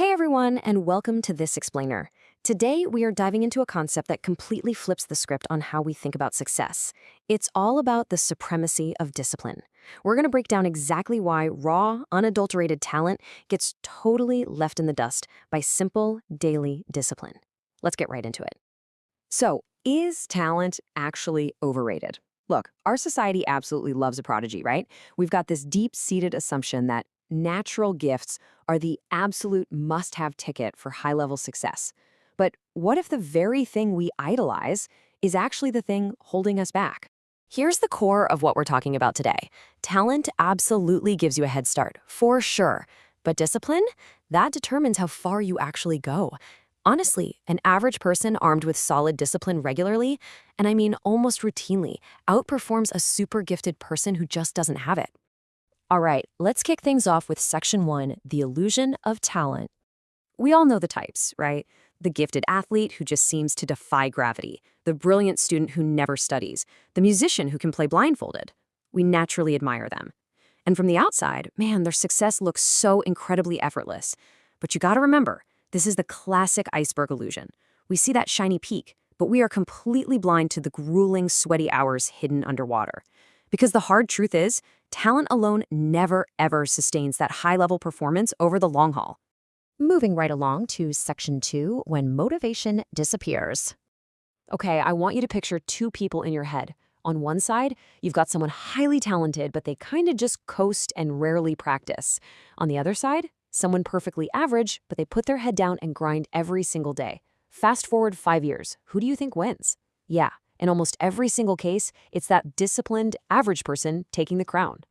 Hey everyone, and welcome to This Explainer. Today, we are diving into a concept that completely flips the script on how we think about success. It's all about the supremacy of discipline. We're going to break down exactly why raw, unadulterated talent gets totally left in the dust by simple, daily discipline. Let's get right into it. So, is talent actually overrated? Look, our society absolutely loves a prodigy, right? We've got this deep-seated assumption that natural gifts are the absolute must-have ticket for high-level success. But what if the very thing we idolize is actually the thing holding us back? Here's the core of what we're talking about today. Talent absolutely gives you a head start, for sure. But discipline? That determines how far you actually go. Honestly, an average person armed with solid discipline regularly, and I mean almost routinely, outperforms a super gifted person who just doesn't have it. All right, let's kick things off with Section 1, the illusion of talent. We all know the types, right? The gifted athlete who just seems to defy gravity, the brilliant student who never studies, the musician who can play blindfolded. We naturally admire them. And from the outside, man, their success looks so incredibly effortless. But you gotta remember, this is the classic iceberg illusion. We see that shiny peak, but we are completely blind to the grueling, sweaty hours hidden underwater. Because the hard truth is, talent alone never, ever sustains that high-level performance over the long haul. Moving right along to Section 2, when motivation disappears. Okay, I want you to picture two people in your head. On one side, you've got someone highly talented, but they kind of just coast and rarely practice. On the other side, someone perfectly average, but they put their head down and grind every single day. Fast forward 5 years, who do you think wins? Yeah, in almost every single case, it's that disciplined, average person taking the crown.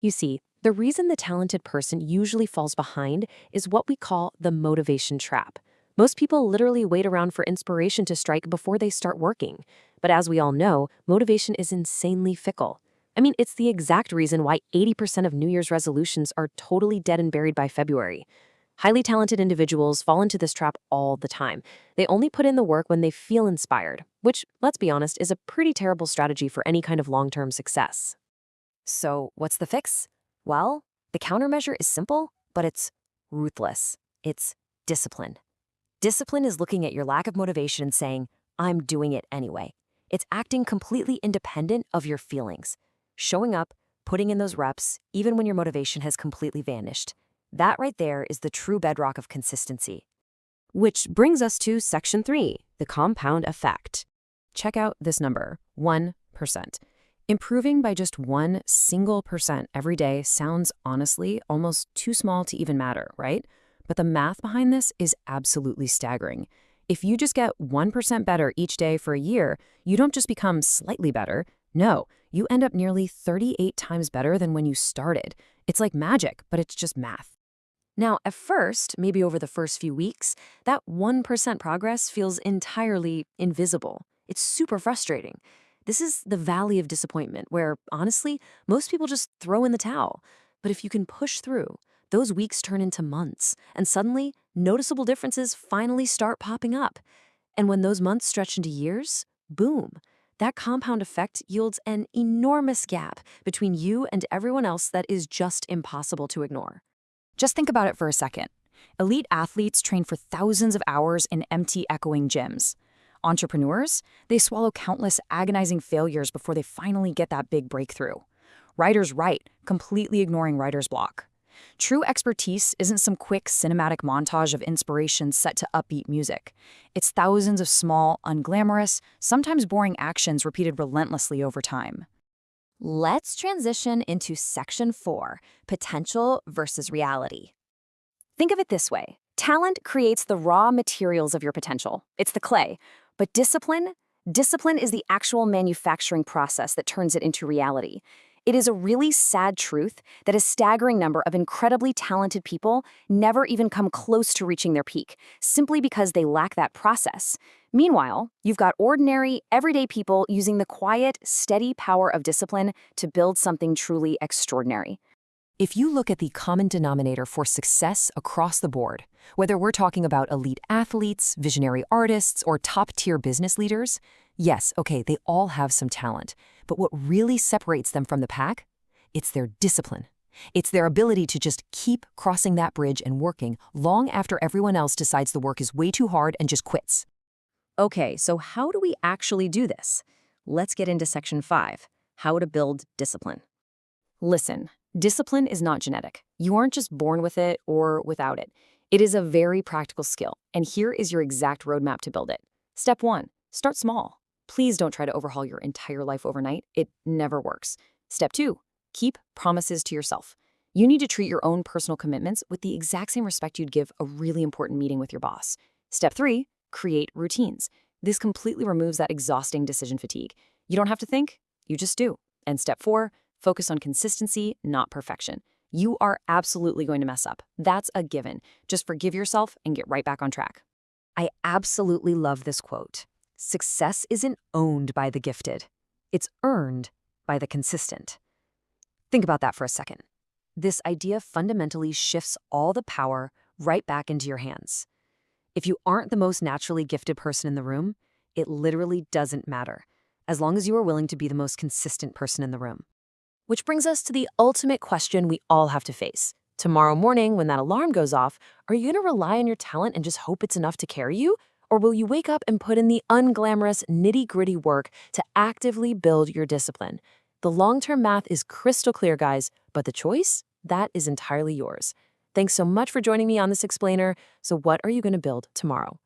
You see, the reason the talented person usually falls behind is what we call the motivation trap. Most people literally wait around for inspiration to strike before they start working. But as we all know, motivation is insanely fickle. I mean, it's the exact reason why 80% of New Year's resolutions are totally dead and buried by February. Highly talented individuals fall into this trap all the time. They only put in the work when they feel inspired, which, let's be honest, is a pretty terrible strategy for any kind of long-term success. So, what's the fix? Well, the countermeasure is simple, but it's ruthless. It's discipline. Discipline is looking at your lack of motivation and saying, I'm doing it anyway. It's acting completely independent of your feelings. Showing up, putting in those reps, even when your motivation has completely vanished. That right there is the true bedrock of consistency. Which brings us to Section 3, the compound effect. Check out this number, 1%. Improving by just 1 single percent every day sounds honestly almost too small to even matter, right? But the math behind this is absolutely staggering. If you just get 1% better each day for a year, you don't just become slightly better. No, you end up nearly 38 times better than when you started. It's like magic, but it's just math. Now, at first, maybe over the first few weeks, that 1% progress feels entirely invisible. It's super frustrating. This is the valley of disappointment where, honestly, most people just throw in the towel. But if you can push through, those weeks turn into months, and suddenly, noticeable differences finally start popping up. And when those months stretch into years, boom, that compound effect yields an enormous gap between you and everyone else that is just impossible to ignore. Just think about it for a second. Elite athletes train for thousands of hours in empty, echoing gyms. Entrepreneurs, they swallow countless agonizing failures before they finally get that big breakthrough. Writers write, completely ignoring writer's block. True expertise isn't some quick cinematic montage of inspiration set to upbeat music. It's thousands of small, unglamorous, sometimes boring actions repeated relentlessly over time. Let's transition into Section 4, potential versus reality. Think of it this way. Talent creates the raw materials of your potential. It's the clay. But discipline is the actual manufacturing process that turns it into reality. It is a really sad truth that a staggering number of incredibly talented people never even come close to reaching their peak, simply because they lack that process. Meanwhile, you've got ordinary, everyday people using the quiet, steady power of discipline to build something truly extraordinary. If you look at the common denominator for success across the board, whether we're talking about elite athletes, visionary artists, or top-tier business leaders, yes, okay, they all have some talent. But what really separates them from the pack? It's their discipline. It's their ability to just keep crossing that bridge and working long after everyone else decides the work is way too hard and just quits. Okay, so how do we actually do this? Let's get into section 5, how to build discipline. Listen, discipline is not genetic. You aren't just born with it or without it. It is a very practical skill, and here is your exact roadmap to build it. Step 1, start small. Please don't try to overhaul your entire life overnight. It never works. Step 2, keep promises to yourself. You need to treat your own personal commitments with the exact same respect you'd give a really important meeting with your boss. Step 3, create routines. This completely removes that exhausting decision fatigue. You don't have to think, you just do. And step 4, focus on consistency, not perfection. You are absolutely going to mess up. That's a given. Just forgive yourself and get right back on track. I absolutely love this quote. Success isn't owned by the gifted. It's earned by the consistent. Think about that for a second. This idea fundamentally shifts all the power right back into your hands. If you aren't the most naturally gifted person in the room, it literally doesn't matter, as long as you are willing to be the most consistent person in the room. Which brings us to the ultimate question we all have to face. Tomorrow morning, when that alarm goes off, are you going to rely on your talent and just hope it's enough to carry you? Or will you wake up and put in the unglamorous, nitty-gritty work to actively build your discipline? The long-term math is crystal clear, guys, but the choice, that is entirely yours. Thanks so much for joining me on this explainer. So what are you going to build tomorrow?